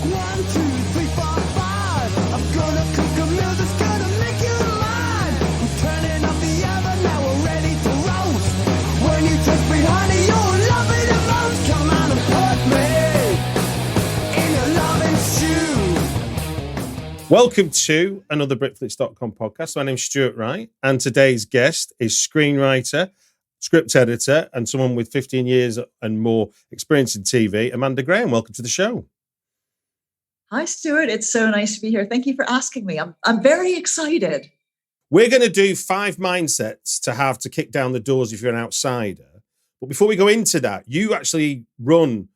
1, 2, 3, 4, 5. I'm gonna cook a meal that's gonna make you mine. I'm turning up the oven, now we're ready to roast. When you touch me, honey, you'll love it the most. Come on and put me in your loving shoe. Welcome to another Britflicks.com podcast. My name's Stuart Wright, and today's guest is screenwriter, script editor, and someone with 15 years and more experience in TV, Amanda Graham. Welcome to the show. Hi, Stuart. It's so nice to be here. Thank you for asking me. I'm very excited. We're going to do 5 mindsets to have to kick down the doors if you're an outsider. But before we go into that, you actually run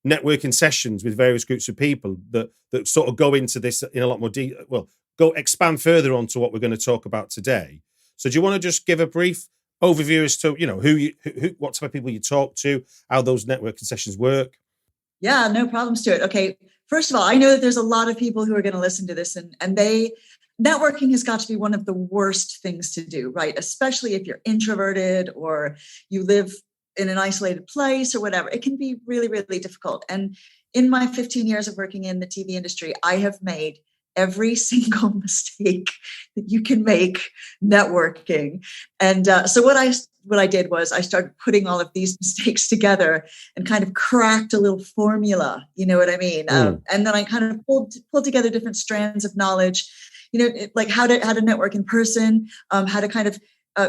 networking sessions with various groups of people that sort of go into this in a lot more detail. Well, expand further on to what we're going to talk about today. So do you want to just give a brief overview as to, who what type of people you talk to, how those networking sessions work? Yeah, no problem, Stuart. Okay. First of all, I know that there's a lot of people who are going to listen to this and networking has got to be one of the worst things to do, right? Especially if you're introverted or you live in an isolated place or whatever. It can be really, really difficult. And in my 15 years of working in the TV industry, I have made every single mistake that you can make networking. And so what I did was I started putting all of these mistakes together and kind of cracked a little formula, you know what I mean? And then I kind of pulled together different strands of knowledge, like how to network in person, how to kind of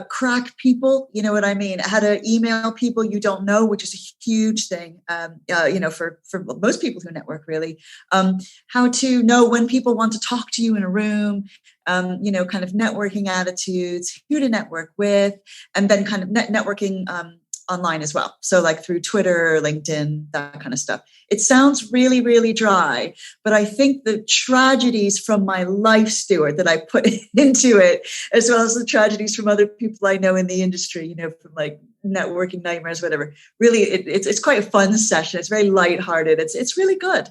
crack people, you know what I mean? How to email people you don't know, which is a huge thing, for most people who network, really. How to know when people want to talk to you in a room, kind of networking attitudes, who to network with, and then kind of networking online as well. So like through Twitter, LinkedIn, that kind of stuff. It sounds really, really dry, but I think the tragedies from my life, Stuart, that I put into it, as well as the tragedies from other people I know in the industry, from like networking nightmares, whatever. Really, it's quite a fun session. It's very lighthearted. It's really good.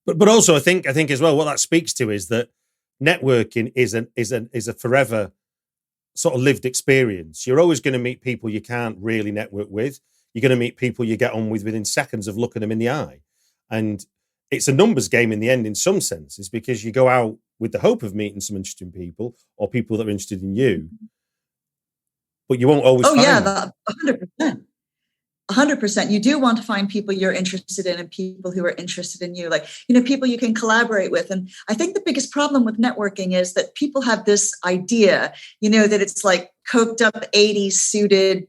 But also, I think as well, what that speaks to is that networking is a forever sort of lived experience. You're always going to meet people you can't really network with. You're going to meet people you get on with within seconds of looking them in the eye. And it's a numbers game in the end, in some senses, because you go out with the hope of meeting some interesting people or people that are interested in you, but you won't always find them. 100%. 100%. You do want to find people you're interested in and people who are interested in you, like, people you can collaborate with. And I think the biggest problem with networking is that people have this idea, that it's like coked up 80s suited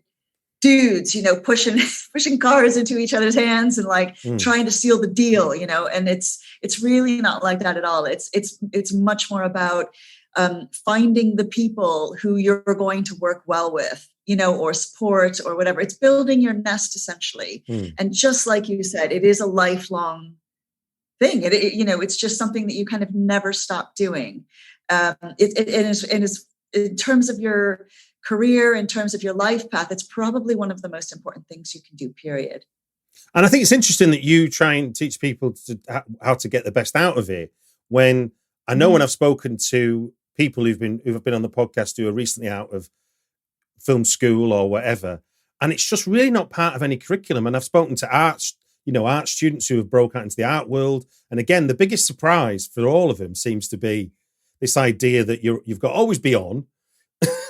dudes, pushing cars into each other's hands and like trying to seal the deal, and it's really not like that at all. It's much more about finding the people who you're going to work well with, or support or whatever. It's building your nest essentially. And just like you said, it is a lifelong thing. It's just something that you kind of never stop doing. It is in terms of your career, in terms of your life path, it's probably one of the most important things you can do, period. And I think it's interesting that you try and teach people how to get the best out of it. When I know when I've spoken to people who've been on the podcast who are recently out of film school or whatever, and it's just really not part of any curriculum. And I've spoken to art students who have broke out into the art world. And again, the biggest surprise for all of them seems to be this idea that you've got to always be on,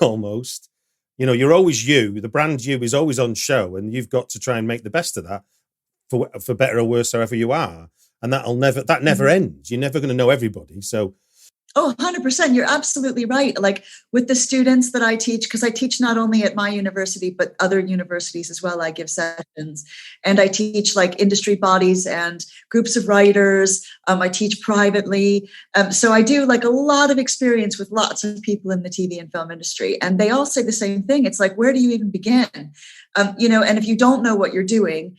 almost. You're always you. The brand you is always on show, and you've got to try and make the best of that for better or worse, however you are. And that never ends. You're never going to know everybody. So. Oh, 100%. You're absolutely right. Like with the students that I teach, because I teach not only at my university, but other universities as well. I give sessions and I teach like industry bodies and groups of writers. I teach privately. So I do like a lot of experience with lots of people in the TV and film industry. And they all say the same thing. It's like, where do you even begin? And if you don't know what you're doing,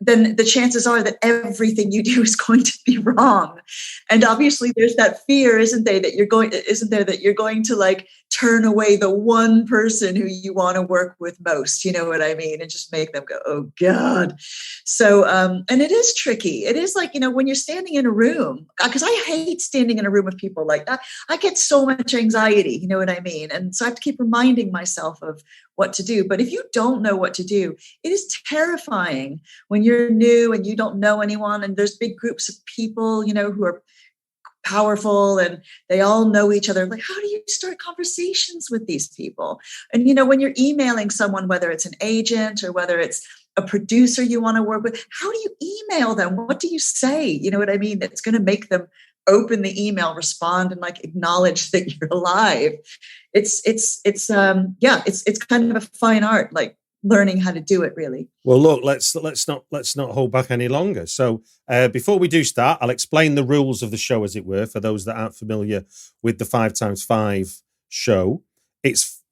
then the chances are that everything you do is going to be wrong. And obviously there's that fear, isn't there, that you're going to like turn away the one person who you want to work with most, you know what I mean? And just make them go, oh God. So, and it is tricky. It is like, when you're standing in a room, because I hate standing in a room with people like that. I get so much anxiety, you know what I mean? And so I have to keep reminding myself of what to do. But if you don't know what to do, it is terrifying when you're new and you don't know anyone and there's big groups of people, who are powerful and they all know each other. Like, how do you start conversations with these people? And, when you're emailing someone, whether it's an agent or whether it's a producer you want to work with, how do you email them? What do you say? You know what I mean? That's going to make them open the email, respond, and like acknowledge that you're alive. It's kind of a fine art, like learning how to do it, really. Well, look, let's not hold back any longer. So before we do start, I'll explain the rules of the show, as it were, for those that aren't familiar with the 5x5 show.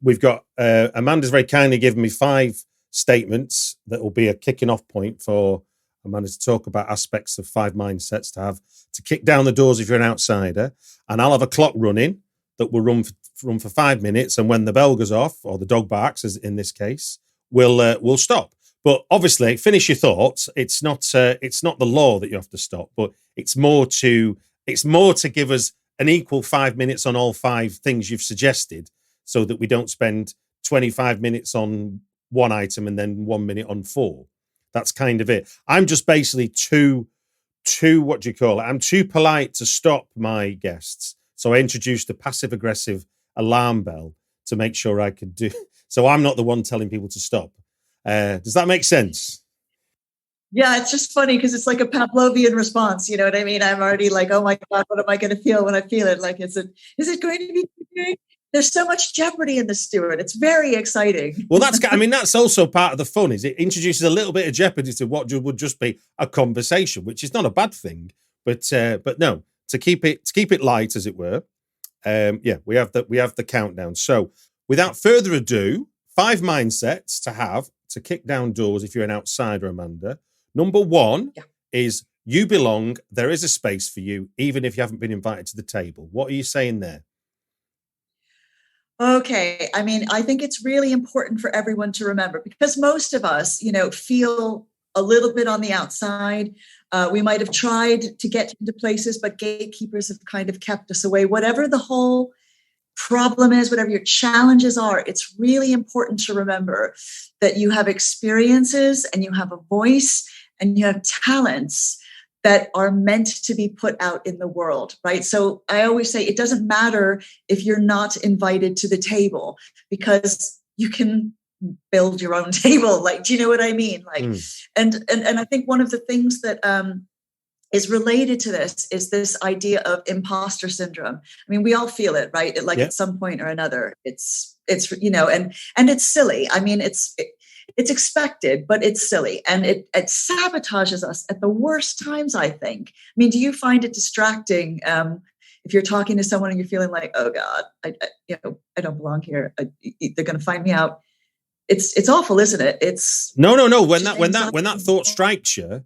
We've got Amanda's very kindly given me 5 statements that will be a kicking off point for Amanda to talk about aspects of 5 mindsets to have to kick down the doors if you're an outsider. And I'll have a clock running that will run for 5 minutes. And when the bell goes off, or the dog barks, as in this case, we'll stop. But obviously, finish your thoughts. It's not the law that you have to stop, but it's more to give us an equal 5 minutes on all 5 things you've suggested, so that we don't spend 25 minutes on one item and then 1 minute on 4. That's kind of it. I'm just basically too what do you call it? I'm too polite to stop my guests. So I introduced a passive aggressive alarm bell to make sure I could do. So I'm not the one telling people to stop. Does that make sense? Yeah, it's just funny because it's like a Pavlovian response. You know what I mean? I'm already like, oh my God, what am I going to feel when I feel it? Like, is it going to be good? There's so much jeopardy in this, Stuart. It's very exciting. Well, that's also part of the fun, is it introduces a little bit of jeopardy to what would just be a conversation, which is not a bad thing. But no, to keep it light, as it were. We have the countdown. So without further ado, 5 mindsets to have to kick down doors if you're an outsider, Amanda. Number 1 is you belong. There is a space for you, even if you haven't been invited to the table. What are you saying there? Okay. I mean, I think it's really important for everyone to remember, because most of us, feel a little bit on the outside. We might have tried to get into places, but gatekeepers have kind of kept us away. Whatever the whole problem is, whatever your challenges are, it's really important to remember that you have experiences and you have a voice and you have talents that are meant to be put out in the world, right? So I always say it doesn't matter if you're not invited to the table, because you can build your own table. Like, do you know what I mean? Like, and I think one of the things that is related to this is this idea of imposter syndrome. I mean, we all feel it, right? At some point or another, it's and it's silly. I mean, it's expected, but it's silly. And it sabotages us at the worst times, I think. I mean, do you find it distracting if you're talking to someone and you're feeling like, oh God, I don't belong here. They're going to find me out. It's awful, isn't it? It's no. When that thought strikes you,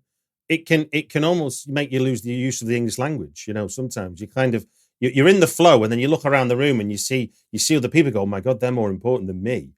it can almost make you lose the use of the English language. Sometimes you kind of, you're in the flow, and then you look around the room and you see other people go, oh my God, they're more important than me.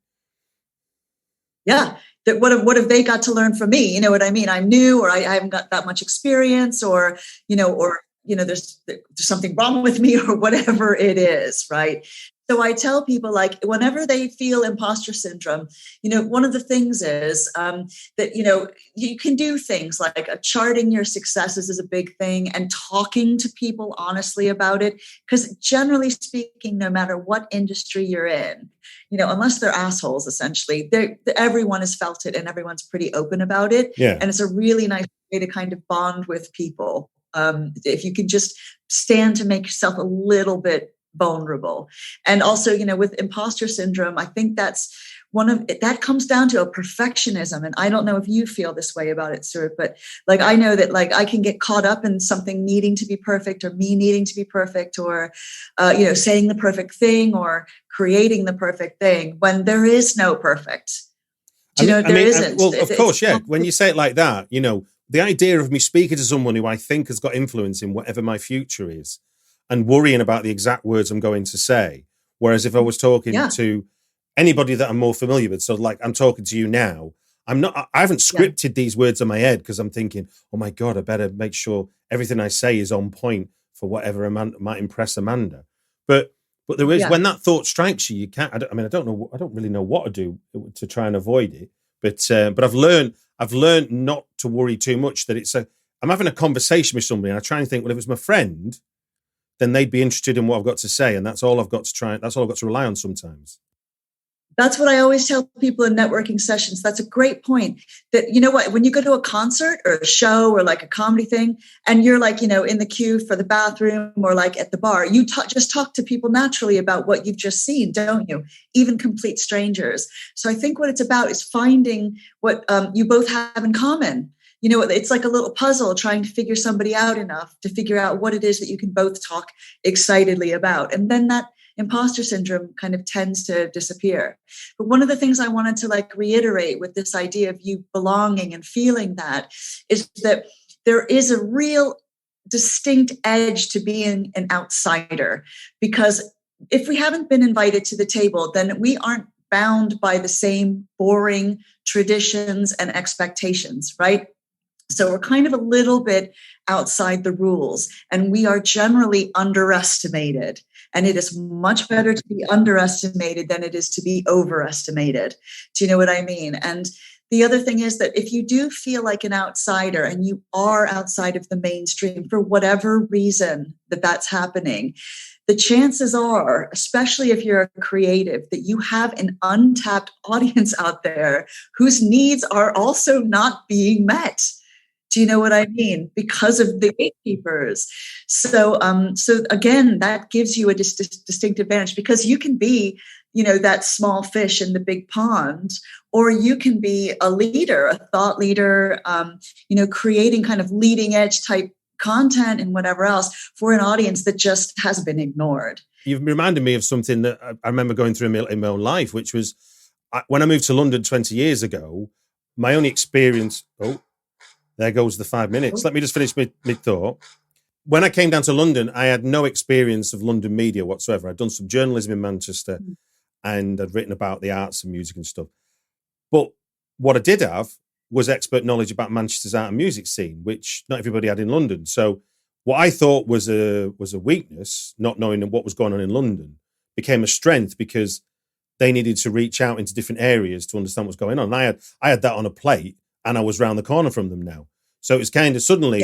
Yeah. What have they got to learn from me? You know what I mean? I'm new, or I haven't got that much experience, or there's something wrong with me, or whatever it is. Right. So I tell people, like, whenever they feel imposter syndrome, one of the things is that, you can do things like charting your successes is a big thing, and talking to people honestly about it. Because generally speaking, no matter what industry you're in, unless they're assholes, essentially, everyone has felt it and everyone's pretty open about it. Yeah. And it's a really nice way to kind of bond with people. If you can just stand to make yourself a little bit vulnerable. And also, with imposter syndrome, I think that's that comes down to a perfectionism. And I don't know if you feel this way about it, Stuart, but like, I know that, like, I can get caught up in something needing to be perfect, or me needing to be perfect, or, saying the perfect thing, or creating the perfect thing, when there is no perfect. There isn't. Well, of course, yeah. When you say it like that, the idea of me speaking to someone who I think has got influence in whatever my future is, and worrying about the exact words I'm going to say, Whereas if I was talking Yeah. to anybody that I'm more familiar with, so like I'm talking to you now, I haven't scripted these words in my head because I'm thinking, oh my God, I better make sure everything I say is on point for whatever Amanda might impress Amanda. But there is, when that thought strikes you, you can't, I don't really know what to do to try and avoid it. But I've learned not to worry too much, that I'm having a conversation with somebody and I try and think, well, if it's my friend, then they'd be interested in what I've got to say. And that's all I've got to rely on sometimes. That's what I always tell people in networking sessions. That's a great point. That, you know what, when you go to a concert or a show or like a comedy thing, and you're like, you know, in the queue for the bathroom or like at the bar, you just talk to people naturally about what you've just seen, don't you? Even complete strangers. So I think what it's about is finding what you both have in common. You know, it's like a little puzzle, trying to figure somebody out enough to figure out what it is that you can both talk excitedly about. And then that imposter syndrome kind of tends to disappear. But one of the things I wanted to like reiterate with this idea of you belonging and feeling that is that there is a real distinct edge to being an outsider, because if we haven't been invited to the table, then we aren't bound by the same boring traditions and expectations, right? So we're kind of a little bit outside the rules, and we are generally underestimated. And it is much better to be underestimated than it is to be overestimated. Do you know what I mean? And the other thing is that if you do feel like an outsider and you are outside of the mainstream for whatever reason that's happening, the chances are, especially if you're a creative, that you have an untapped audience out there whose needs are also not being met. Do you know what I mean? Because of the gatekeepers. So again, that gives you a distinct advantage, because you can be, you know, that small fish in the big pond, or you can be a leader, a thought leader, you know, creating kind of leading edge type content and whatever else for an audience that just has been ignored. You've reminded me of something that I remember going through in my own life, which was when I moved to London 20 years ago, my only experience... Oh, there goes the 5 minutes. Let me just finish mid-thought. When I came down to London, I had no experience of London media whatsoever. I'd done some journalism in Manchester and I'd written about the arts and music and stuff. But what I did have was expert knowledge about Manchester's art and music scene, which not everybody had in London. So what I thought was a weakness, not knowing what was going on in London, became a strength, because they needed to reach out into different areas to understand what's going on. And I had that on a plate, and I was round the corner from them now. So it was kind of suddenly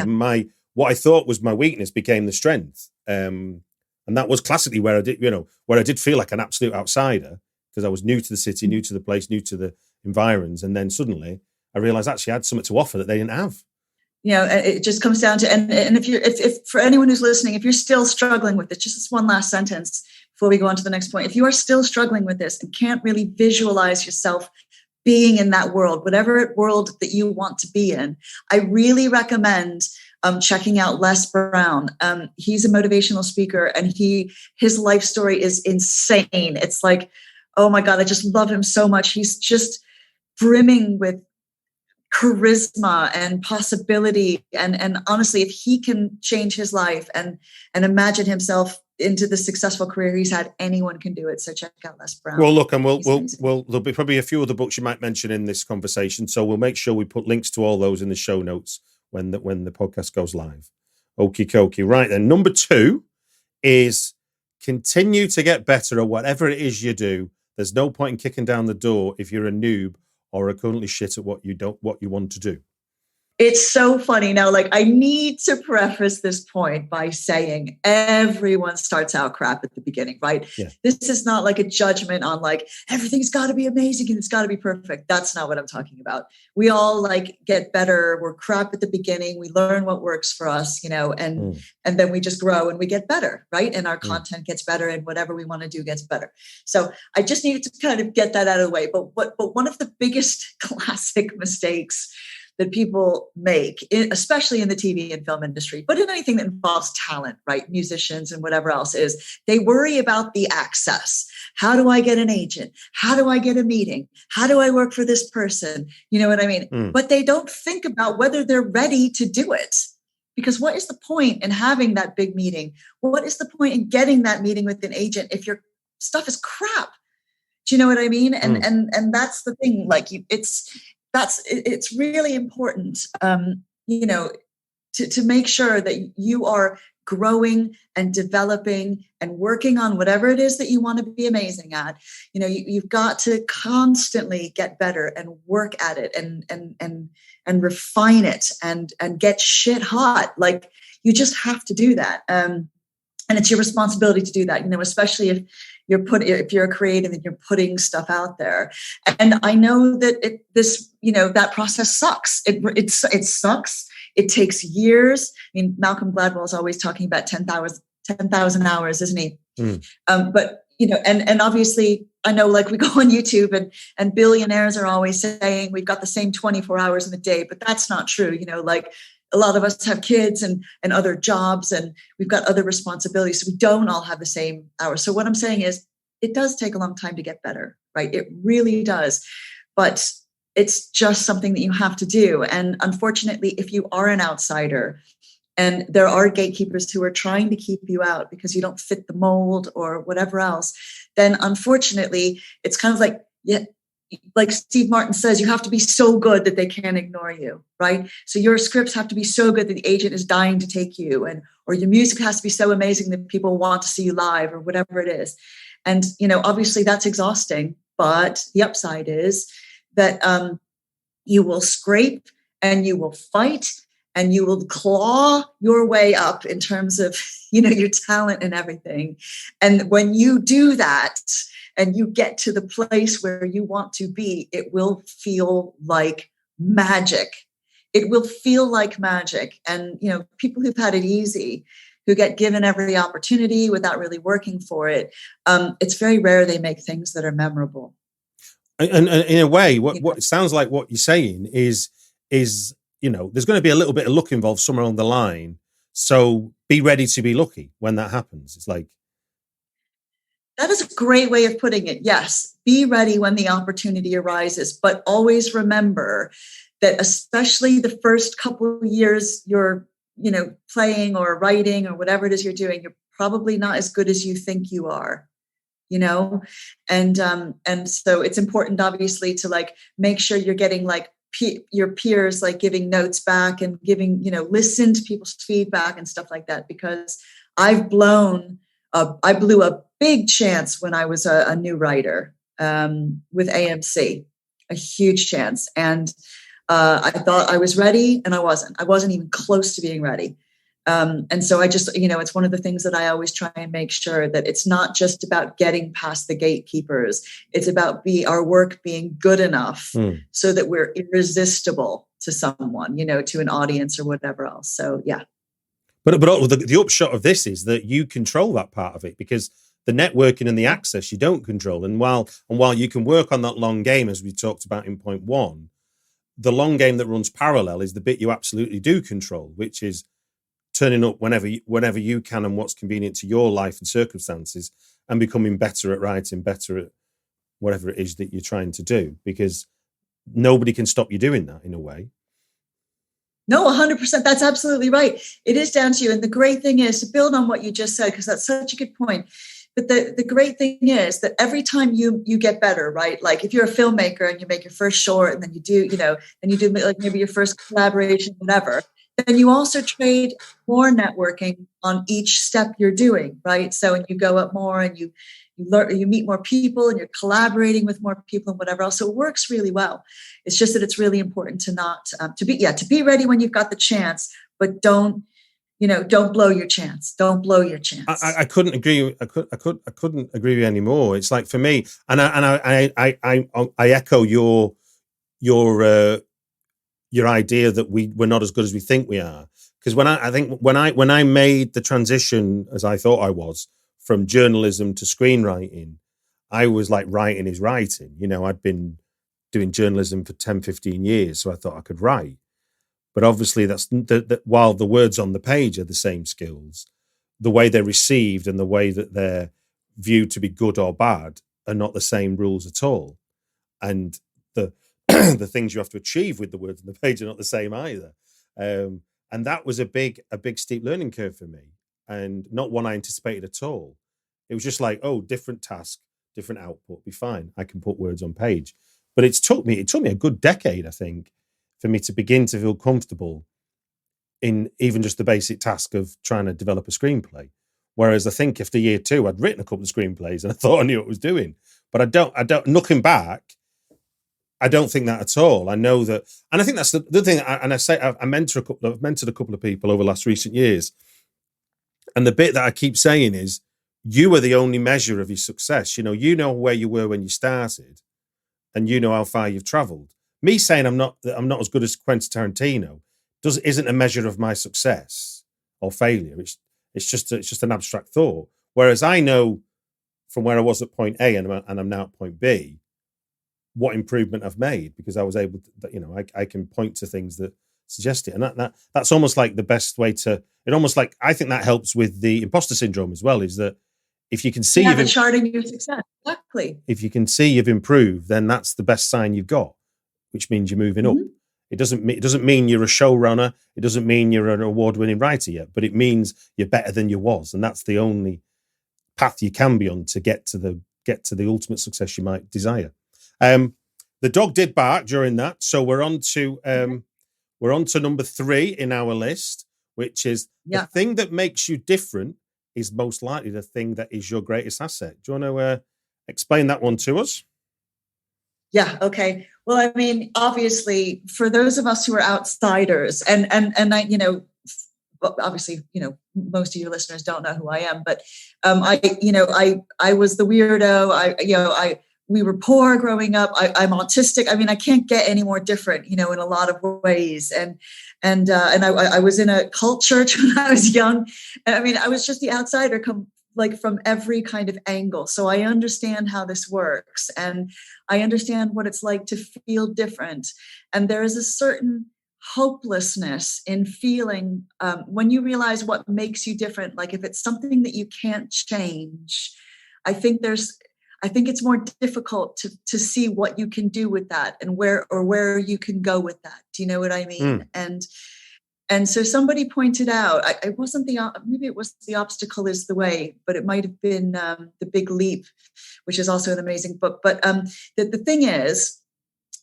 what I thought was my weakness became the strength. And that was classically where I did feel like an absolute outsider, because I was new to the city, new to the place, new to the environs. And then suddenly I realized actually I had something to offer that they didn't have. You know, it just comes down to, and if for anyone who's listening, if you're still struggling with it, just this one last sentence before we go on to the next point. If you are still struggling with this and can't really visualize yourself being in that world, whatever world that you want to be in, I really recommend checking out Les Brown. He's a motivational speaker, and his life story is insane. It's like, oh my God, I just love him so much. He's just brimming with charisma and possibility. And honestly, if he can change his life and imagine himself into the successful career he's had, anyone can do it. So check out Les Brown. Well, look, and we'll there'll be probably a few other books you might mention in this conversation. So we'll make sure we put links to all those in the show notes when the podcast goes live. Okie dokie. Right then, number 2 is continue to get better at whatever it is you do. There's no point in kicking down the door if you're a noob or are currently shit at what you want to do. It's so funny. Now, like, I need to preface this point by saying everyone starts out crap at the beginning, right? Yeah. This is not like a judgment on like, everything's got to be amazing and it's got to be perfect. That's not what I'm talking about. We all like get better. We're crap at the beginning. We learn what works for us, you know, and then we just grow and we get better, right? And our content gets better and whatever we want to do gets better. So I just needed to kind of get that out of the way. But one of the biggest classic mistakes that people make, especially in the TV and film industry, but in anything that involves talent, right? Musicians and whatever else, is they worry about the access. How do I get an agent? How do I get a meeting? How do I work for this person? You know what I mean? But they don't think about whether they're ready to do it. Because what is the point in having that big meeting? What is the point in getting that meeting with an agent if you're stuff is crap. Do you know what I mean? And that's the thing. Like it's really important, you know, to make sure that you are growing and developing and working on whatever it is that you want to be amazing at. You know, you've got to constantly get better and work at it and refine it and get shit hot. Like you just have to do that. And it's your responsibility to do that, you know, especially if you're a creative and you're putting stuff out there. And I know that that process sucks. It sucks. It takes years. I mean, Malcolm Gladwell is always talking about 10,000 hours, isn't he? But, you know, and obviously I know, like, we go on YouTube and billionaires are always saying we've got the same 24 hours in the day, but that's not true. You know, like, a lot of us have kids and other jobs, and we've got other responsibilities. So we don't all have the same hours. So what I'm saying is it does take a long time to get better, right? It really does. But it's just something that you have to do. And unfortunately, if you are an outsider and there are gatekeepers who are trying to keep you out because you don't fit the mold or whatever else, then unfortunately, it's kind of like, like Steve Martin says, you have to be so good that they can't ignore you, right? So your scripts have to be so good that the agent is dying to take you, or your music has to be so amazing that people want to see you live, or whatever it is. And, you know, obviously that's exhausting, but the upside is that you will scrape and you will fight and you will claw your way up in terms of, you know, your talent and everything. And when you do that and you get to the place where you want to be, it will feel like magic. It will feel like magic. And, you know, people who've had it easy, who get given every opportunity without really working for it, it's very rare they make things that are memorable. And in a way, what it sounds like what you're saying is, you know, there's going to be a little bit of luck involved somewhere on the line. So be ready to be lucky when that happens. It's like, that is a great way of putting it. Yes, be ready when the opportunity arises, but always remember that especially the first couple of years you're, you know, playing or writing or whatever it is you're doing, you're probably not as good as you think you are, you know? And so it's important, obviously, to like make sure you're getting like your peers, like giving notes back and giving, you know, listen to people's feedback and stuff like that, because I blew a big chance when I was a new writer with AMC, a huge chance. And I thought I was ready, and I wasn't even close to being ready. And so I just, you know, it's one of the things that I always try and make sure that it's not just about getting past the gatekeepers. It's about our work being good enough so that we're irresistible to someone, you know, to an audience or whatever else. So, yeah. But the upshot of this is that you control that part of it, because the networking and the access you don't control. And while you can work on that long game, as we talked about in point one, the long game that runs parallel is the bit you absolutely do control, which is turning up whenever you can and what's convenient to your life and circumstances, and becoming better at writing, better at whatever it is that you're trying to do, because nobody can stop you doing that in a way. No, 100%. That's absolutely right. It is down to you. And the great thing is, to build on what you just said, because that's such a good point. But the great thing is that every time you get better, right? Like if you're a filmmaker and you make your first short, and then you do, you know, and you do like maybe your first collaboration, whatever, then you also trade more networking on each step you're doing, right? So, and you go up more and you learn, you meet more people, and you're collaborating with more people and whatever else. So it works really well. It's just that it's really important to not, to be ready when you've got the chance, but don't blow your chance. Don't blow your chance. I couldn't agree. I couldn't agree with you anymore. It's like, for me, and I echo your idea that we're not as good as we think we are. Because when I made the transition, as I thought I was, from journalism to screenwriting, I was like, writing is writing. You know, I'd been doing journalism for 10, 15 years, so I thought I could write. But obviously, that's while the words on the page are the same skills, the way they're received and the way that they're viewed to be good or bad are not the same rules at all. And the the things you have to achieve with the words on the page are not the same either. And that was a big steep learning curve for me, and not one I anticipated at all. It was just like, oh, different task, different output, be fine. I can put words on page. But it took me a good decade, I think, for me to begin to feel comfortable in even just the basic task of trying to develop a screenplay. Whereas I think after year 2, I'd written a couple of screenplays and I thought I knew what I was doing. But I don't, looking back, I don't think that at all. I know that, and I think that's the thing. I've mentored a couple of people over the last recent years. And the bit that I keep saying is, you are the only measure of your success. You know where you were when you started, and you know how far you've traveled. Me saying I'm not as good as Quentin Tarantino isn't a measure of my success or failure. It's just an abstract thought. Whereas I know from where I was at point A and I'm now at point B, what improvement I've made, because I was able to, I can point to things that suggest it. And that's almost like the best way to, I think that helps with the imposter syndrome as well, is that if you can see you've charting your success. Exactly. If you can see you've improved, then that's the best sign you've got, which means you're moving up. It doesn't mean you're a showrunner. It doesn't mean you're an award-winning writer yet, but it means you're better than you was, and that's the only path you can be on to get to the ultimate success you might desire. The dog did bark during that, so we're on to number 3 in our list, which is the thing that makes you different is most likely the thing that is your greatest asset. Do you want to explain that one to us? Yeah. Okay. Well, I mean, obviously, for those of us who are outsiders, and I, obviously, most of your listeners don't know who I am, but I was the weirdo. We were poor growing up. I'm autistic. I mean, I can't get any more different, in a lot of ways. And I was in a cult church when I was young. And I mean, I was just the outsider from every kind of angle. So I understand how this works, and I understand what it's like to feel different. And there is a certain hopelessness in feeling when you realize what makes you different. Like if it's something that you can't change, I think it's more difficult to see what you can do with that and where you can go with that. Do you know what I mean? And so somebody pointed out, maybe it was The Obstacle is the Way, but it might have been The Big Leap, which is also an amazing book. But the thing is,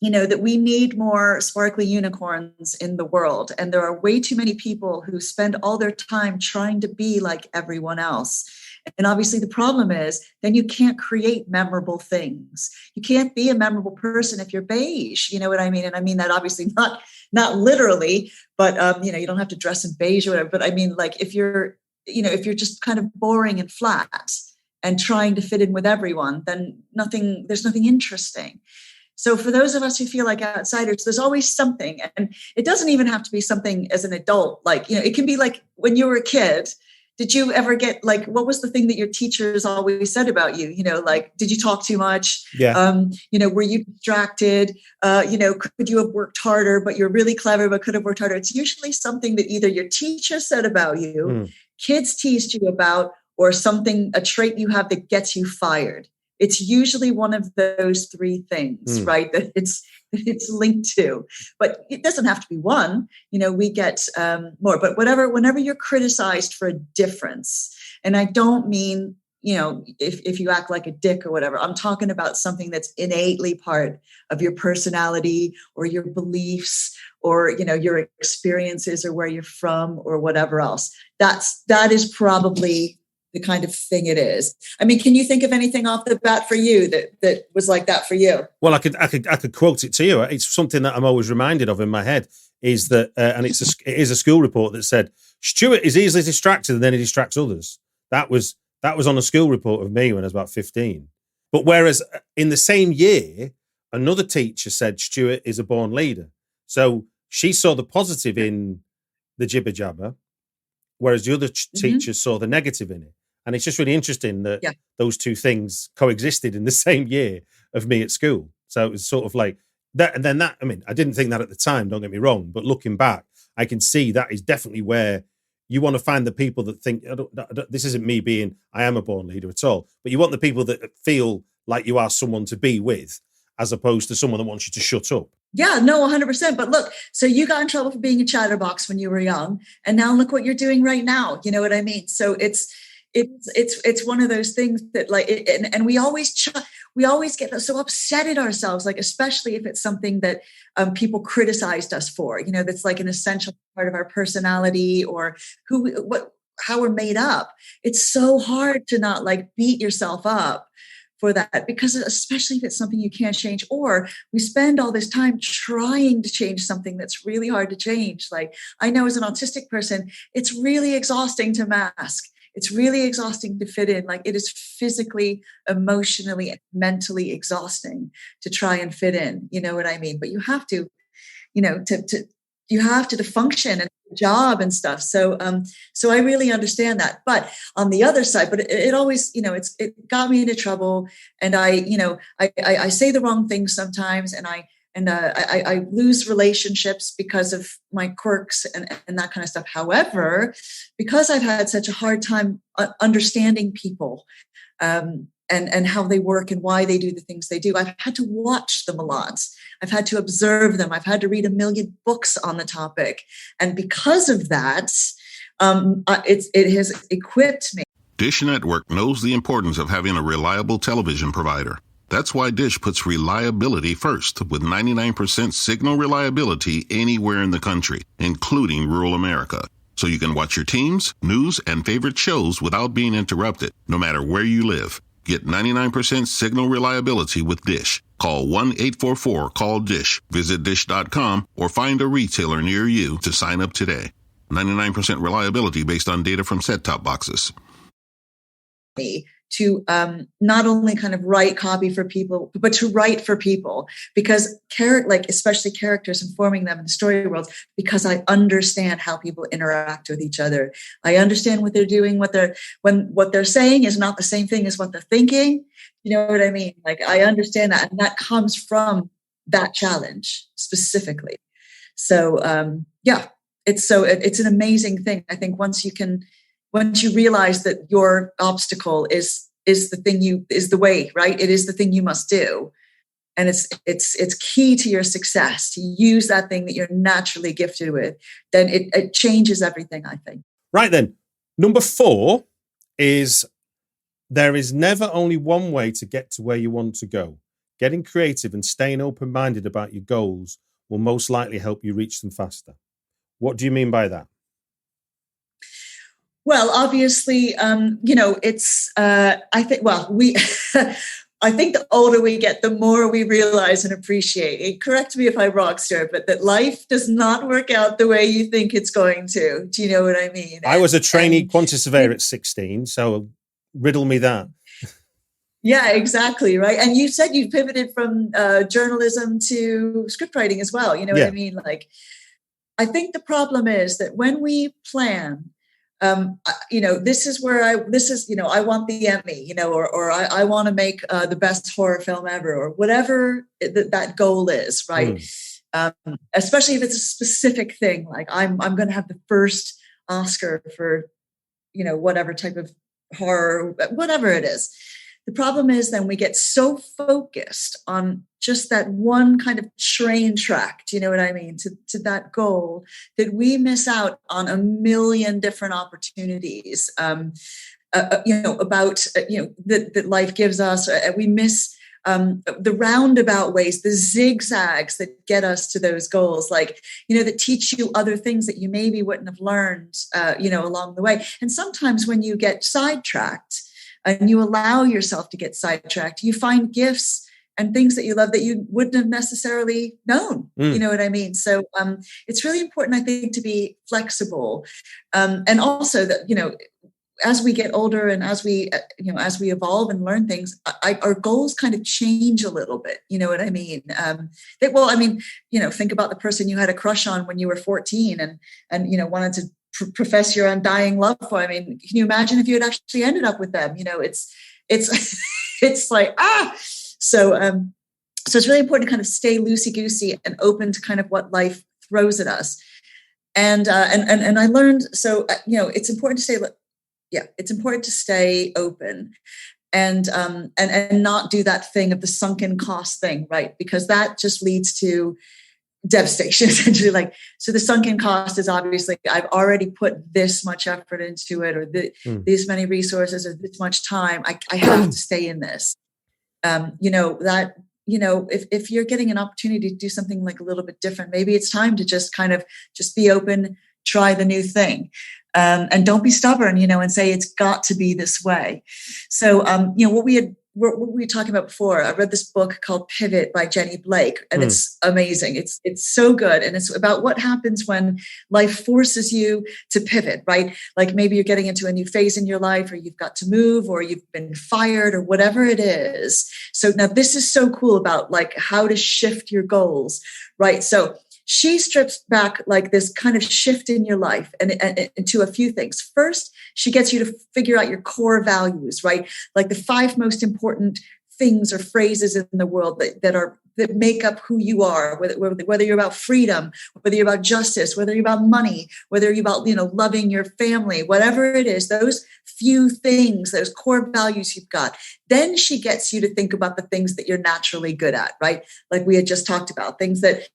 that we need more sparkly unicorns in the world. And there are way too many people who spend all their time trying to be like everyone else. And obviously the problem is then you can't create memorable things. You can't be a memorable person if you're beige. You know what I mean? And I mean that obviously not literally, but you don't have to dress in beige or whatever. But I mean, like if you're just kind of boring and flat and trying to fit in with everyone, then there's nothing interesting. So for those of us who feel like outsiders, there's always something, and it doesn't even have to be something as an adult. Like, it can be like when you were a kid. Did you ever get what was the thing that your teachers always said about you? Did you talk too much? Yeah. Were you distracted? Could you have worked harder, but you're really clever, but could have worked harder? It's usually something that either your teacher said about you, kids teased you about, or a trait you have that gets you fired. It's usually one of those 3 things, right? That it's linked to, but it doesn't have to be one. We get more, but whenever you're criticized for a difference, and I don't mean, if you act like a dick or whatever, I'm talking about something that's innately part of your personality or your beliefs or, your experiences or where you're from or whatever else. That is probably the kind of thing it is. I mean, can you think of anything off the bat for you that was like that for you? Well, I could quote it to you. It's something that I'm always reminded of in my head is that, and it is a school report that said, Stuart is easily distracted and then he distracts others. That was on a school report of me when I was about 15. But whereas in the same year, another teacher said Stuart is a born leader. So she saw the positive in the jibber jabber, whereas the other teachers saw the negative in it. And it's just really interesting that those 2 things coexisted in the same year of me at school. So it was sort of like that. And then I didn't think that at the time, don't get me wrong, but looking back, I can see that is definitely where you want to find the people that think, this isn't me being, I am a born leader at all, but you want the people that feel like you are someone to be with, as opposed to someone that wants you to shut up. Yeah, no, 100%. But look, so you got in trouble for being a chatterbox when you were young, and now look what you're doing right now. You know what I mean? So it's, It's one of those things that like, and we always get so upset at ourselves, like, especially if it's something that people criticized us for, that's like an essential part of our personality or how we're made up. It's so hard to not like beat yourself up for that, because especially if it's something you can't change, or we spend all this time trying to change something that's really hard to change. Like, I know as an autistic person, it's really exhausting to mask. It's really exhausting to fit in. Like, it is physically, emotionally, and mentally exhausting to try and fit in. You know what I mean? But you have to, to function and job and stuff. So I really understand that. But on the other side, but it always, it got me into trouble. And I say the wrong things sometimes, and I lose relationships because of my quirks and that kind of stuff. However, because I've had such a hard time understanding people, and how they work and why they do the things they do, I've had to watch them a lot. I've had to observe them. I've had to read 1 million books on the topic. And because of that, it has equipped me. Dish Network knows the importance of having a reliable television provider. That's why Dish puts reliability first, with 99% signal reliability anywhere in the country, including rural America. So you can watch your teams, news, and favorite shows without being interrupted, no matter where you live. Get 99% signal reliability with Dish. Call 1-844-CALL-DISH. Visit dish.com or find a retailer near you to sign up today. 99% reliability based on data from set-top boxes. To not only kind of write copy for people, but to write for people, because especially characters and forming them in the story world, because I understand how people interact with each other. I understand what they're doing, what they're saying is not the same thing as what they're thinking. You know what I mean? Like, I understand that, and that comes from that challenge specifically. So it's an amazing thing. I think once you realize that your obstacle is the way, right? It is the thing you must do. And it's key to your success to use that thing that you're naturally gifted with. Then it changes everything, I think. Right then. Number 4 is, there is never only one way to get to where you want to go. Getting creative and staying open-minded about your goals will most likely help you reach them faster. What do you mean by that? Well, obviously, it's, I think the older we get, the more we realize and appreciate. And correct me if I'm wrong, Stuart, but that life does not work out the way you think it's going to. Do you know what I mean? I was a trainee quantity surveyor at 16, so riddle me that. Yeah, exactly. Right. And you said you pivoted from journalism to script writing as well. You know what I mean? Like, I think the problem is that when we plan, this is I want the Emmy, or I want to make the best horror film ever, or whatever that goal is, right? Especially if it's a specific thing, like I'm going to have the first Oscar for, whatever type of horror, whatever it is. The problem is then we get so focused on just that one kind of train track, do you know what I mean, to that goal, that we miss out on 1 million different opportunities, that life gives us. We miss the roundabout ways, the zigzags that get us to those goals, like, that teach you other things that you maybe wouldn't have learned, along the way. And sometimes when you get sidetracked, and you allow yourself to get sidetracked, you find gifts and things that you love that you wouldn't have necessarily known. You know what I mean? So it's really important, I think, to be flexible. And also that, as we get older and as we evolve and learn things, our goals kind of change a little bit. You know what I mean? Think about the person you had a crush on when you were 14 and wanted to profess your undying love for. I mean, can you imagine if you had actually ended up with them? It's like, So it's really important to kind of stay loosey-goosey and open to kind of what life throws at us. And I learned, it's important to stay open and not do that thing of the sunken cost thing, right? Because that just leads to devastation, essentially. Like, so the sunken cost is obviously, I've already put this much effort into it, or these many resources, or this much time. I have to stay in this. If you're getting an opportunity to do something like a little bit different, maybe it's time to just kind of just be open, try the new thing. And don't be stubborn, and say it's got to be this way. So, what we were talking about before, I read this book called Pivot by Jenny Blake, and it's amazing. It's so good. And it's about what happens when life forces you to pivot, right? Like maybe you're getting into a new phase in your life, or you've got to move, or you've been fired, or whatever it is. So now this is so cool about like how to shift your goals, right? So she strips back like this kind of shift in your life and into a few things. First, she gets you to figure out your core values, right? Like the 5 most important things or phrases in the world that make up who you are, whether you're about freedom, whether you're about justice, whether you're about money, whether you're about, loving your family, whatever it is, those few things, those core values you've got. Then she gets you to think about the things that you're naturally good at, right? Like we had just talked about, things that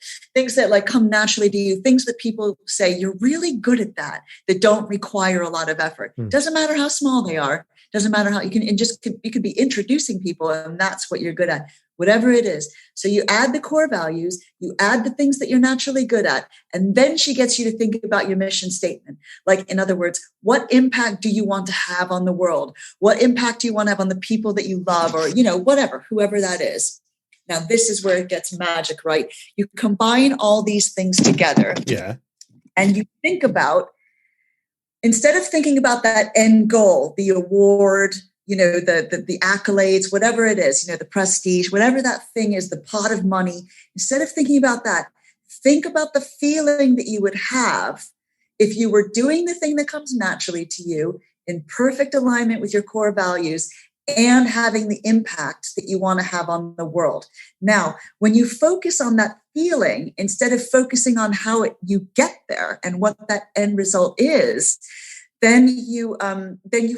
like come naturally to you, things that people say you're really good at that don't require a lot of effort. Doesn't matter how small they are. Doesn't matter how you could be introducing people, and that's what you're good at, whatever it is. So you add the core values, you add the things that you're naturally good at, and then she gets you to think about your mission statement. Like, in other words, what impact do you want to have on the world? What impact do you want to have on the people that you love, or, whatever, whoever that is. Now, this is where it gets magic, right? You combine all these things together. Yeah. And you think about, instead of thinking about that end goal, the award, the accolades, whatever it is, the prestige, whatever that thing is, the pot of money, instead of thinking about that, think about the feeling that you would have if you were doing the thing that comes naturally to you in perfect alignment with your core values and having the impact that you want to have on the world. Now, when you focus on that feeling, instead of focusing on how you get there and what that end result is, then you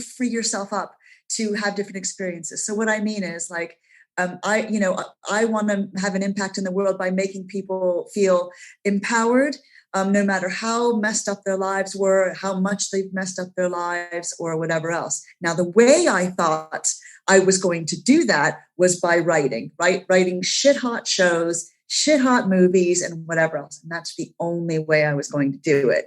free yourself up to have different experiences. So what I mean is, like, I want to have an impact in the world by making people feel empowered, no matter how messed up their lives were, how much they've messed up their lives, or whatever else. Now, the way I thought I was going to do that was by writing, right? Writing shit hot shows, shit hot movies, and whatever else. And that's the only way I was going to do it.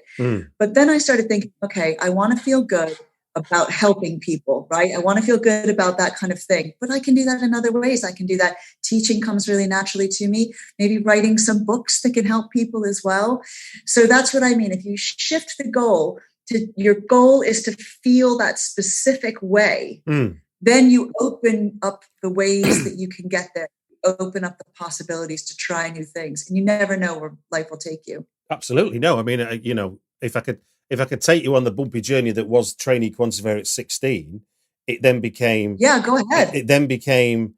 But then I started thinking, okay, I want to feel good about helping people, right? I want to feel good about that kind of thing, but I can do that in other ways. I can do that. Teaching comes really naturally to me. Maybe writing some books that can help people as well. So that's what I mean. If you shift the goal to, your goal is to feel that specific way, then you open up the ways that you can get there. Open up the possibilities to try new things, and you never know where life will take you. Absolutely. No, I mean, if I could take you on the bumpy journey that was trainee quantifier at 16, it then became... Yeah, go ahead. It then became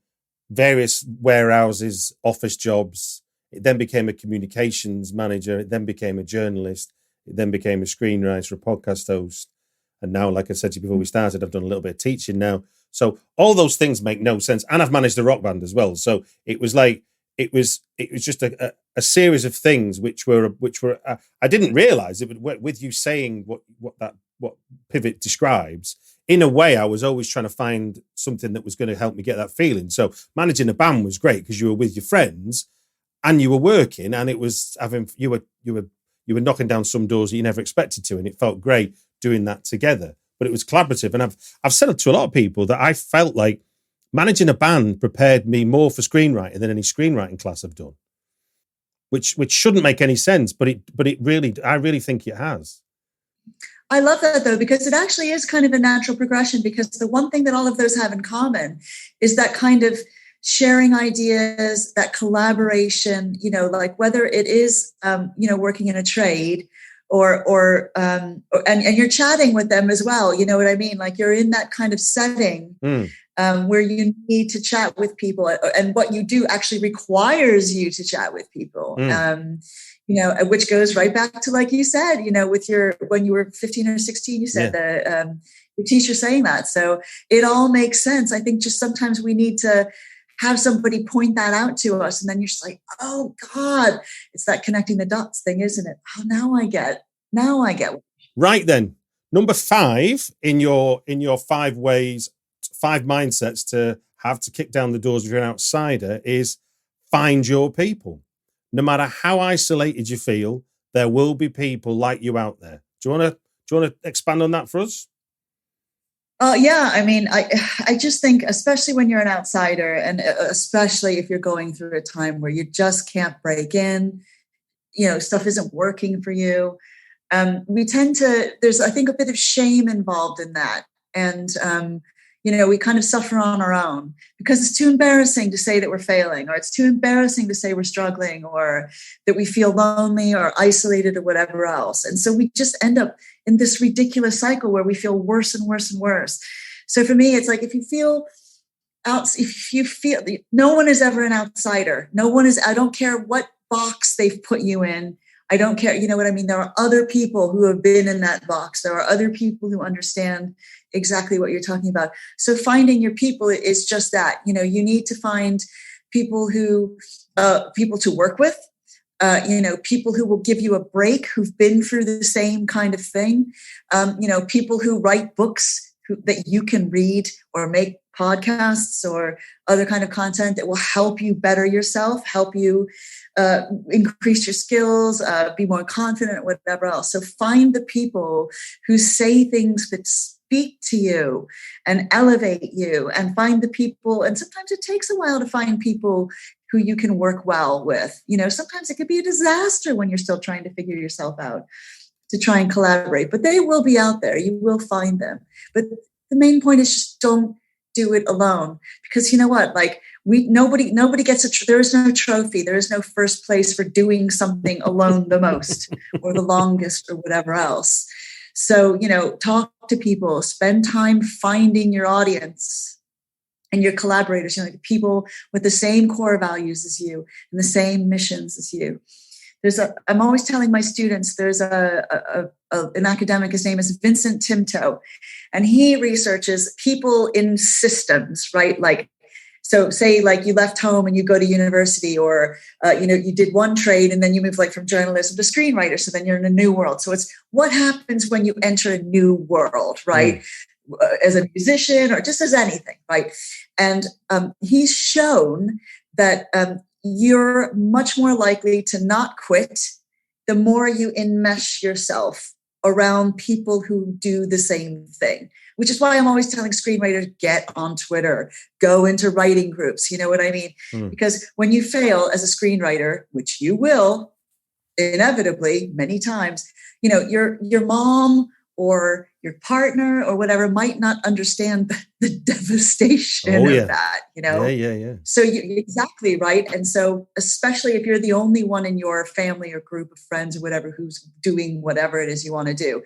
various warehouses, office jobs. It then became a communications manager. It then became a journalist. It then became a screenwriter, a podcast host. And now, like I said to you before we started, I've done a little bit of teaching now. So all those things make no sense. And I've managed a rock band as well. So it was like, it was just a series of things which were I didn't realize it, but with you saying what Pivot describes, in a way, I was always trying to find something that was going to help me get that feeling. So managing a band was great because you were with your friends and you were working, and it was you were knocking down some doors that you never expected to, and it felt great doing that together. But it was collaborative, and I've said it to a lot of people that I felt like managing a band prepared me more for screenwriting than any screenwriting class I've done, which shouldn't make any sense, but it really, I really think it has. I love that, though, because it actually is kind of a natural progression, because the one thing that all of those have in common is that kind of sharing ideas, that collaboration, like whether it is, working in a trade or you're chatting with them as well. You know what I mean? Like you're in that kind of setting where you need to chat with people, and what you do actually requires you to chat with people. Which goes right back to, like you said, when you were 15 or 16, you said your teacher saying that. So it all makes sense. I think just sometimes we need to have somebody point that out to us. And then you're just like, oh God, it's that connecting the dots thing, isn't it? Oh, now I get. Right then. Number 5 in your 5 ways, 5 mindsets to have to kick down the doors if you're an outsider is find your people. No matter how isolated you feel, there will be people like you out there. Do you want to expand on that for us? Yeah, I mean, I just think, especially when you're an outsider, and especially if you're going through a time where you just can't break in, stuff isn't working for you. We tend to, there's, I think, a bit of shame involved in that. And, we kind of suffer on our own because it's too embarrassing to say that we're failing, or it's too embarrassing to say we're struggling, or that we feel lonely or isolated or whatever else. And so we just end up in this ridiculous cycle where we feel worse and worse and worse. So for me, it's like, if you feel no one is ever an outsider. No one is, I don't care what box they've put you in. I don't care. You know what I mean? There are other people who have been in that box. There are other people who understand exactly what you're talking about. So finding your people is just that. You need to find people people to work with, people who will give you a break, who've been through the same kind of thing, people who write books that you can read, or make podcasts or other kind of content that will help you better yourself, help you increase your skills, be more confident, whatever else. So find the people who say things that speak to you and elevate you, and find the people. And sometimes it takes a while to find people who you can work well with. Sometimes it could be a disaster when you're still trying to figure yourself out, to try and collaborate, but they will be out there. You will find them. But the main point is just don't do it alone, because you know what? Like nobody gets there is no trophy. There is no first place for doing something alone the most or the longest or whatever else. So, talk to people, spend time finding your audience and your collaborators, like people with the same core values as you and the same missions as you. I'm always telling my students, there's an academic, his name is Vincent Timto, and he researches people in systems, right? Like, so say like you left home and you go to university, or, you did one trade and then you move like from journalism to screenwriter. So then you're in a new world. So it's what happens when you enter a new world, right? As a musician or just as anything, right? And he's shown that you're much more likely to not quit the more you enmesh yourself around people who do the same thing, which is why I'm always telling screenwriters, get on Twitter, go into writing groups. You know what I mean? Because when you fail as a screenwriter, which you will inevitably many times, your mom or your partner or whatever might not understand the devastation of that, Yeah. So exactly right. And so especially if you're the only one in your family or group of friends or whatever who's doing whatever it is you want to do,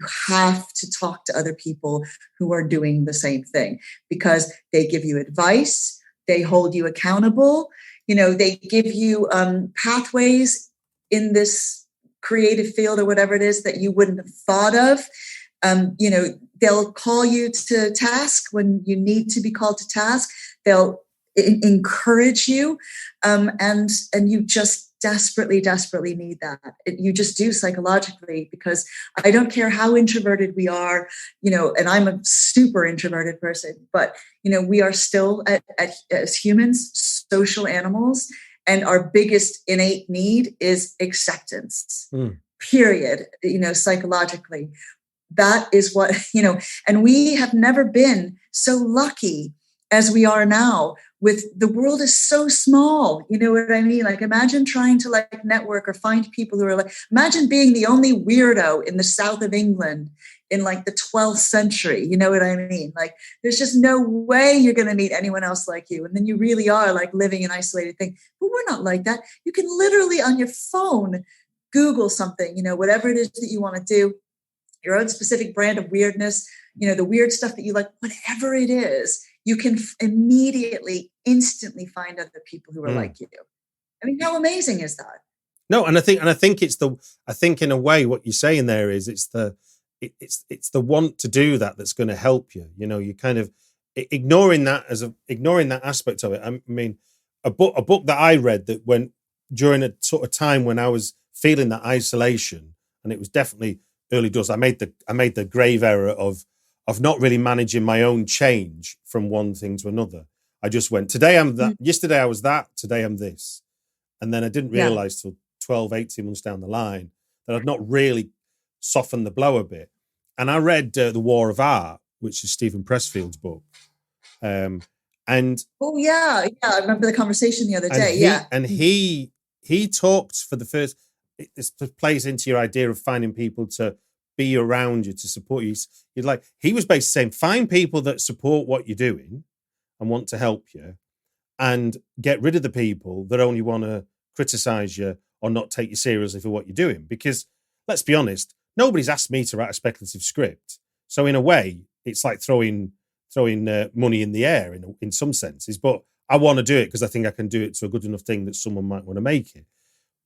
you have to talk to other people who are doing the same thing, because they give you advice, they hold you accountable, they give you pathways in this creative field or whatever it is that you wouldn't have thought of. They'll call you to task when you need to be called to task. They'll encourage you. And you just desperately need that. You just do psychologically, because I don't care how introverted we are, and I'm a super introverted person, but, we are still as humans, social animals. And our biggest innate need is acceptance, period, psychologically. That is what, and we have never been so lucky as we are now. With the world is so small, you know what I mean? Like, imagine trying to like network or find people who are like, imagine being the only weirdo in the south of England in like the 12th century. You know what I mean? Like, there's just no way you're going to meet anyone else like you. And then you really are like living an isolated thing. But we're not like that. You can literally on your phone, Google something, whatever it is that you want to do, your own specific brand of weirdness, the weird stuff that you like, whatever it is, you can immediately, instantly find other people who are like you. I mean, how amazing is that? No, and I think in a way what you're saying there is it's the want to do that's going to help you. You kind of, ignoring that aspect of it. I mean, a book that I read that when during a sort of time when I was feeling that isolation, and it was definitely early doors. I made the grave error of not really managing my own change from one thing to another. I just went, today I'm that, yesterday I was that, today I'm this. And then I didn't realize till 12, 18 months down the line that I'd not really softened the blow a bit. And I read The War of Art, which is Steven Pressfield's book. And I remember the conversation the other day. And he talked for the first, this plays into your idea of finding people to be around you, to support you. He was basically saying, find people that support what you're doing and want to help you, and get rid of the people that only want to criticize you or not take you seriously for what you're doing. Because let's be honest, nobody's asked me to write a speculative script. So in a way, it's like throwing money in the air in some senses, but I want to do it because I think I can do it to a good enough thing that someone might want to make it.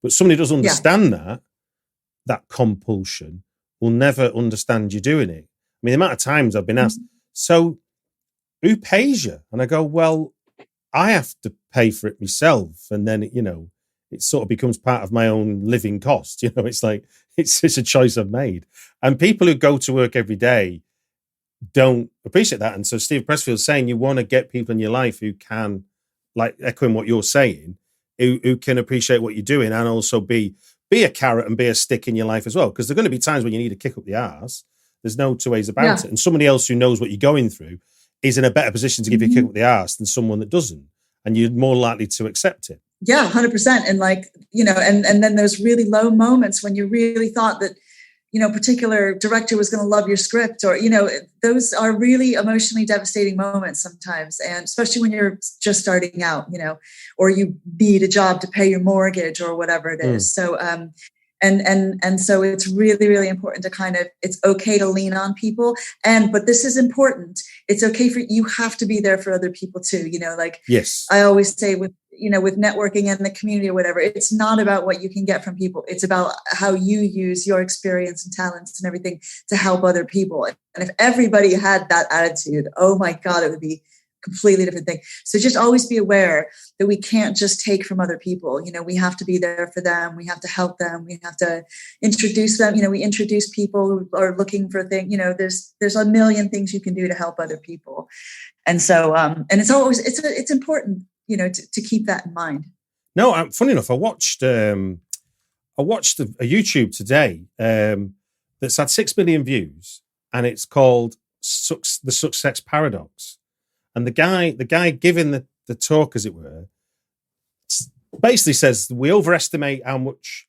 But somebody doesn't understand that compulsion will never understand you doing it. I mean, the amount of times I've been asked, so who pays you? And I go, well, I have to pay for it myself. And then, it sort of becomes part of my own living cost. It's like, it's a choice I've made. And people who go to work every day don't appreciate that. And so Steve Pressfield's saying you want to get people in your life who can, like echoing what you're saying, who can appreciate what you're doing and also be a carrot and be a stick in your life as well. Because there are going to be times when you need to kick up the arse. There's no two ways about it. And somebody else who knows what you're going through is in a better position to give you a kick up the arse than someone that doesn't. And you're more likely to accept it. Yeah, 100%. And and then there's really low moments when you really thought that, particular director was going to love your script, or, those are really emotionally devastating moments sometimes. And especially when you're just starting out, or you need a job to pay your mortgage or whatever it is. So, and so it's really, really important to it's okay to lean on people. But this is important. It's okay you have to be there for other people too. Yes, I always say with networking and the community or whatever, it's not about what you can get from people. It's about how you use your experience and talents and everything to help other people. And if everybody had that attitude, oh my God, it would be a completely different thing. So just always be aware that we can't just take from other people. We have to be there for them. We have to help them. We have to introduce them. We introduce people who are looking for things. There's a million things you can do to help other people. And so, and it's important, to keep that in mind. No, funny enough, I watched a YouTube today that's had 6 million views, and it's called The Success Paradox. And the guy giving the talk, as it were, basically says we overestimate how much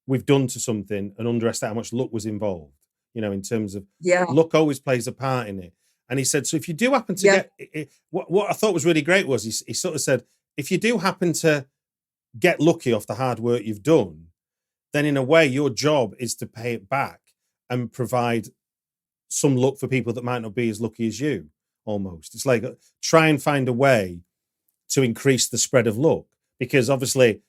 we've done to something and underestimate how much luck was involved, in terms of luck always plays a part in it. And he said, so if you do happen to get it, what I thought was really great was he sort of said, if you do happen to get lucky off the hard work you've done, then in a way your job is to pay it back and provide some luck for people that might not be as lucky as you, almost. It's like try and find a way to increase the spread of luck, because obviously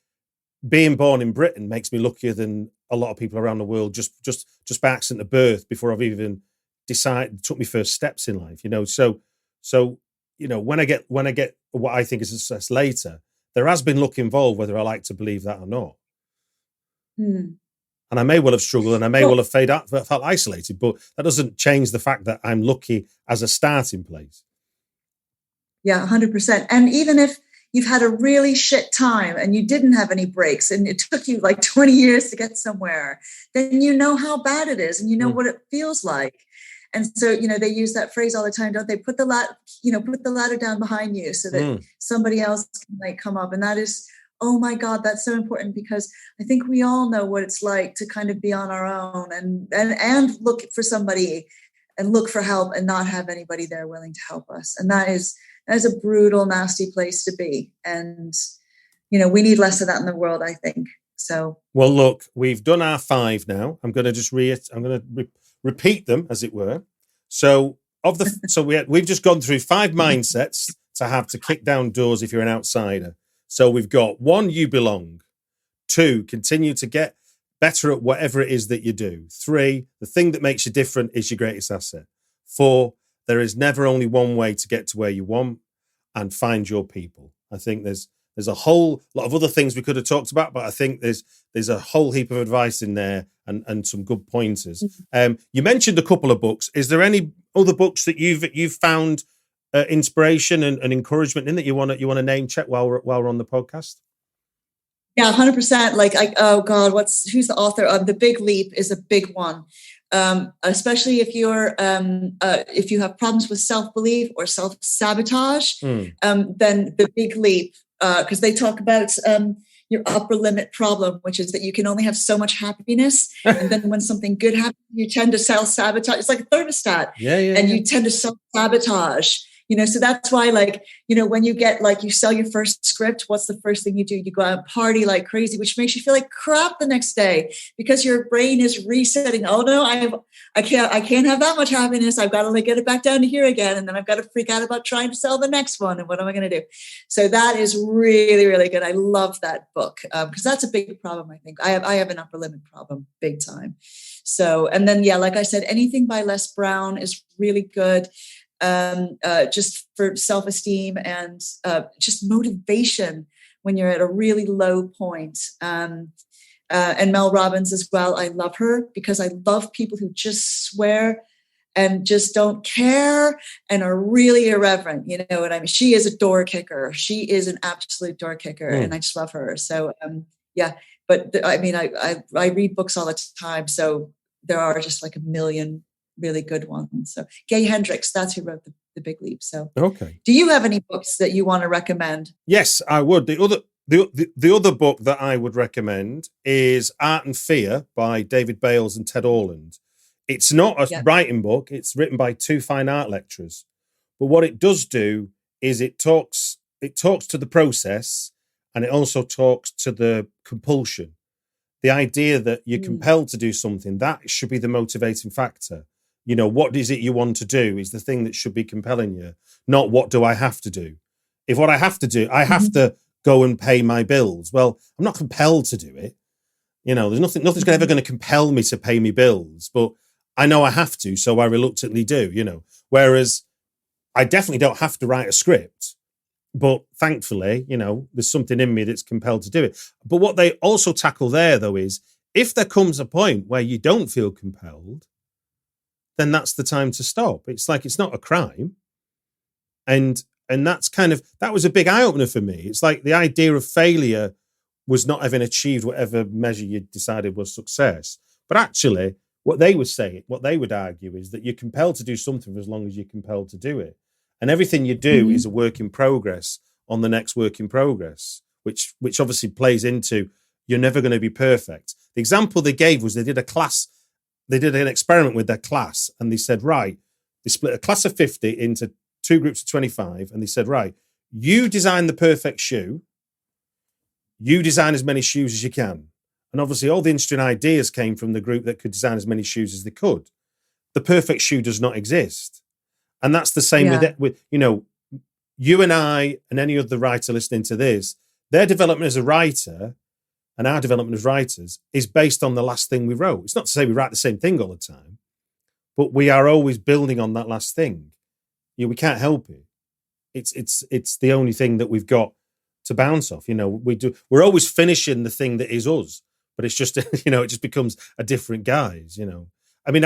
being born in Britain makes me luckier than a lot of people around the world just by accident of birth before I've even took my first steps in life, so when I get what I think is a success later, there has been luck involved, whether I like to believe that or not. And I may well have struggled and I may well have felt isolated, but that doesn't change the fact that I'm lucky as a starting place. Yeah, 100%. And even if you've had a really shit time and you didn't have any breaks and it took you like 20 years to get somewhere, then you know how bad it is and you know what it feels like. And so, they use that phrase all the time, don't they? Put the ladder down behind you so that somebody else can come up. And that is, oh my God, that's so important, because I think we all know what it's like to kind of be on our own and look for somebody and look for help and not have anybody there willing to help us. And that is a brutal, nasty place to be. And, we need less of that in the world, I think. So, well, look, we've done our 5 now. I'm going to just repeat them, as it were. So we've just gone through 5 mindsets to have to kick down doors if you're an outsider. So we've got 1, you belong. 2, continue to get better at whatever it is that you do. 3, the thing that makes you different is your greatest asset. 4, there is never only one way to get to where you want, and find your people. I think there's a whole lot of other things we could have talked about, but I think there's a whole heap of advice in there and some good pointers. You mentioned a couple of books. Is there any other books that you've found inspiration and encouragement in that you want to name check while we're on the podcast? Yeah, 100%. Like, oh God, who's the author of The Big Leap is a big one. Especially if if you have problems with self-belief or self-sabotage, then The Big Leap, because they talk about your upper limit problem, which is that you can only have so much happiness. And then when something good happens, you tend to self-sabotage. It's like a thermostat. And you tend to self-sabotage. So that's why, when you get, you sell your first script, what's the first thing you do? You go out and party like crazy, which makes you feel like crap the next day because your brain is resetting. Oh no, I can't have that much happiness. I've got to get it back down to here again. And then I've got to freak out about trying to sell the next one. And what am I going to do? So that is really, really good. I love that book because that's a big problem. I think I have an upper limit problem big time. So, and then, like I said, anything by Les Brown is really good. Just for self-esteem and just motivation when you're at a really low point. And Mel Robbins as well. I love her because I love people who just swear and just don't care and are really irreverent. You know what I mean? She is a door kicker. She is an absolute door kicker, and I just love her. So but I read books all the time, so there are just a million really good ones. So Gay Hendricks, that's who wrote the Big Leap. So okay. Do you have any books that you want to recommend? Yes, I would. The other book that I would recommend is Art and Fear by David Bayles and Ted Orland. It's not a writing book. It's written by two fine art lecturers. But what it does do is it talks to the process, and it also talks to the compulsion. The idea that you're compelled to do something, that should be the motivating factor. What is it you want to do is the thing that should be compelling you, not what do I have to do. If what I have to do, I have to go and pay my bills. Well, I'm not compelled to do it. There's nothing's ever going to compel me to pay me bills, but I know I have to, so I reluctantly do, Whereas I definitely don't have to write a script, but thankfully, there's something in me that's compelled to do it. But what they also tackle there, though, is if there comes a point where you don't feel compelled, then that's the time to stop. It's not a crime. And that was a big eye-opener for me. It's like the idea of failure was not having achieved whatever measure you decided was success. But actually, what they would argue is that you're compelled to do something for as long as you're compelled to do it. And everything you do is a work in progress on the next work in progress, which obviously plays into you're never going to be perfect. The example they gave was they did an experiment with their class, and they said, right, they split a class of 50 into two groups of 25, and they said, right, you design the perfect shoe, you design as many shoes as you can. And obviously all the interesting ideas came from the group that could design as many shoes as they could. The perfect shoe does not exist. And that's the same with you and I and any other writer listening to this, their development as a writer and our development as writers is based on the last thing we wrote. It's not to say we write the same thing all the time, but we are always building on that last thing. We can't help it. It's the only thing that we've got to bounce off. We're always finishing the thing that is us, but it's just, it just becomes a different guise, I mean,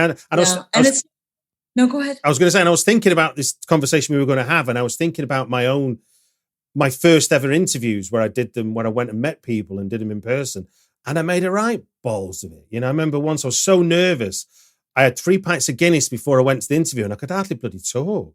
no, go ahead. I was going to say, and I was thinking about this conversation we were going to have, and I was thinking about my first ever interviews where I did them, when I went and met people and did them in person, and I made a right balls of it. I remember once I was so nervous, I had 3 pints of Guinness before I went to the interview, and I could hardly bloody talk.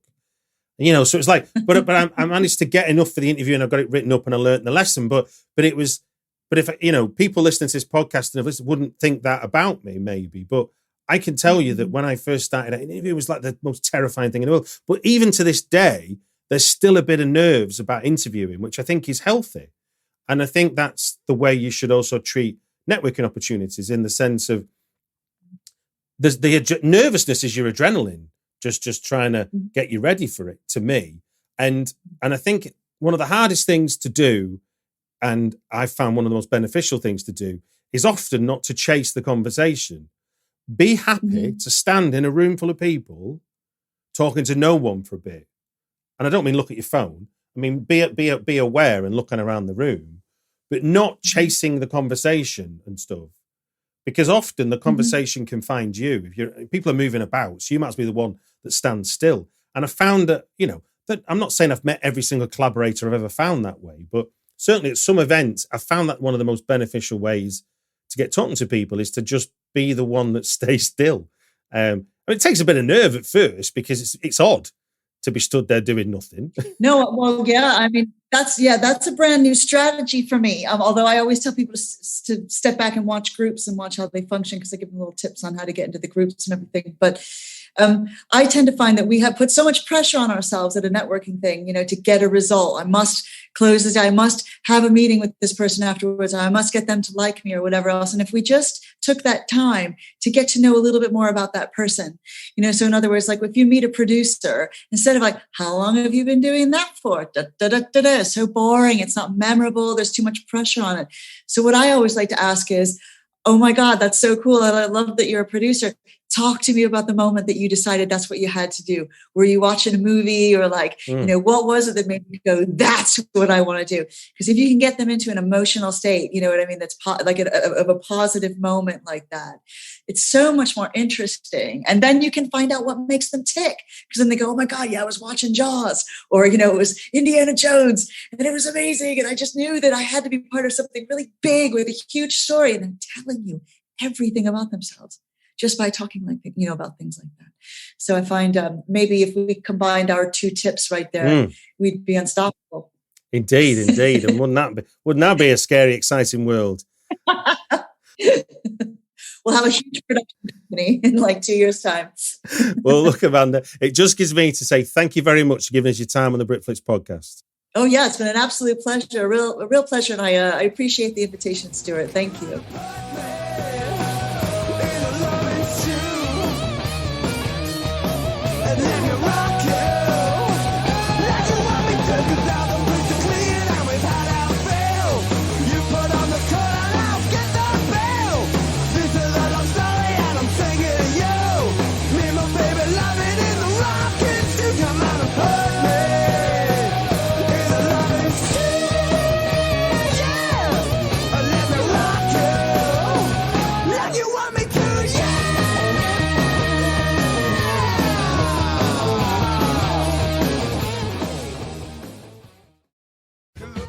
So it's like, but I managed to get enough for the interview, and I got it written up, and I learned the lesson. But if people listening to this podcast and wouldn't think that about me, maybe, but I can tell you that when I first started an interview, it was like the most terrifying thing in the world. But even to this day, there's still a bit of nerves about interviewing, which I think is healthy. And I think that's the way you should also treat networking opportunities, in the sense of the nervousness is your adrenaline, just trying to get you ready for it, to me. And I think one of the hardest things to do, and I found one of the most beneficial things to do, is often not to chase the conversation. Be happy to stand in a room full of people, talking to no one for a bit. And I don't mean look at your phone. I mean, be aware and looking around the room, but not chasing the conversation and stuff. Because often the conversation can find you. If people are moving about, so you might be the one that stands still. And I found that, that I'm not saying I've met every single collaborator I've ever found that way, but certainly at some events, I found that one of the most beneficial ways to get talking to people is to just be the one that stays still. It takes a bit of nerve at first because it's odd to be stood there doing nothing. No, well, yeah, I mean, that's a brand new strategy for me. Although I always tell people to step back and watch groups and watch how they function, because I give them little tips on how to get into the groups and everything. But I tend to find that we have put so much pressure on ourselves at a networking thing, to get a result. I must close this. I must have a meeting with this person afterwards. I must get them to like me or whatever else. And if we just took that time to get to know a little bit more about that person, so in other words, like if you meet a producer, instead of like, how long have you been doing that for? Da, da, da, da, da. So boring. It's not memorable. There's too much pressure on it. So what I always like to ask is, oh my God, that's so cool. I love that you're a producer. Talk to me about the moment that you decided that's what you had to do. Were you watching a movie or what was it that made you go, that's what I want to do? Because if you can get them into an emotional state, you know what I mean? That's of a positive moment like that. It's so much more interesting. And then you can find out what makes them tick. Because then they go, oh my God, yeah, I was watching Jaws, or, it was Indiana Jones and it was amazing. And I just knew that I had to be part of something really big with a huge story. And I'm telling you everything about themselves, just by talking about things like that. So I find maybe if we combined our two tips right there, we'd be unstoppable. Indeed. And wouldn't that be a scary, exciting world? We'll have a huge production company in 2 years' time. Well, look, Amanda, it just gives me to say thank you very much for giving us your time on the Britflicks podcast. Oh yeah, it's been an absolute pleasure, a real pleasure. And I appreciate the invitation, Stuart. Thank you.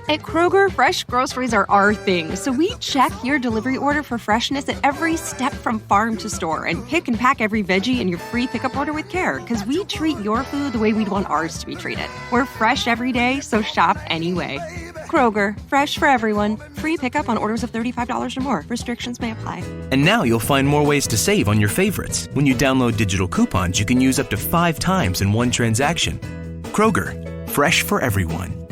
At Kroger, fresh groceries are our thing, so we check your delivery order for freshness at every step from farm to store and pick and pack every veggie in your free pickup order with care, because we treat your food the way we'd want ours to be treated. We're fresh every day, so shop anyway. Kroger, fresh for everyone. Free pickup on orders of $35 or more. Restrictions may apply. And now you'll find more ways to save on your favorites. When you download digital coupons, you can use up to 5 times in one transaction. Kroger, fresh for everyone.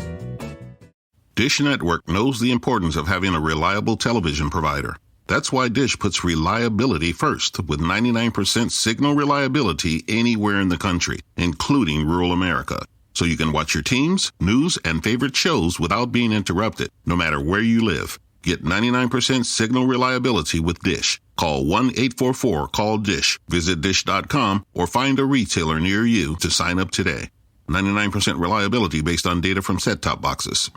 Dish Network knows the importance of having a reliable television provider. That's why Dish puts reliability first, with 99% signal reliability anywhere in the country, including rural America. So you can watch your teams, news, and favorite shows without being interrupted, no matter where you live. Get 99% signal reliability with Dish. Call 1-844-CALL-DISH. Visit dish.com or find a retailer near you to sign up today. 99% reliability based on data from set-top boxes.